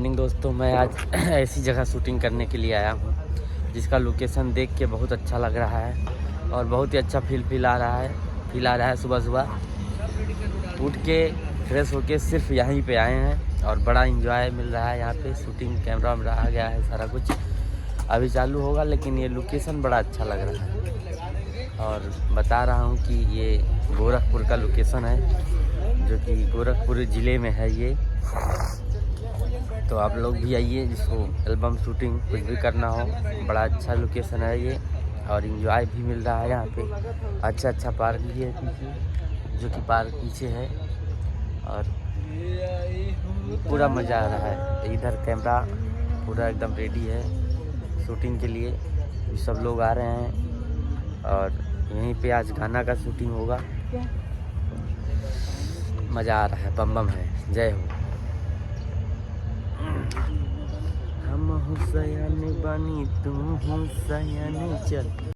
Morning दोस्तों, मैं आज ऐसी जगह शूटिंग करने के लिए आया हूँ जिसका लोकेशन देख के बहुत अच्छा लग रहा है और बहुत ही अच्छा फील आ रहा है। सुबह सुबह उठ के फ्रेश होके सिर्फ यहीं पे आए हैं और बड़ा एंजॉय मिल रहा है। यहाँ पे शूटिंग कैमरा वैमरा आ गया है, सारा कुछ अभी चालू होगा, लेकिन ये लोकेशन बड़ा अच्छा लग रहा है। और बता रहा हूँ कि ये गोरखपुर का लोकेशन है, जो कि गोरखपुर ज़िले में है ये। तो आप लोग भी आइए, जिसको एल्बम शूटिंग कुछ भी करना हो, बड़ा अच्छा लोकेशन है ये और एंजॉय भी मिल रहा है। यहाँ पे अच्छा पार्क भी है पीछे, जो कि पार्क पीछे है और पूरा मज़ा आ रहा है। इधर कैमरा पूरा एकदम रेडी है शूटिंग के लिए, सब लोग आ रहे हैं और यहीं पे आज गाना का शूटिंग होगा। मज़ा आ रहा है, बम बम है। जय हो। हम हुसैन बनी, तुम हुसैन चल।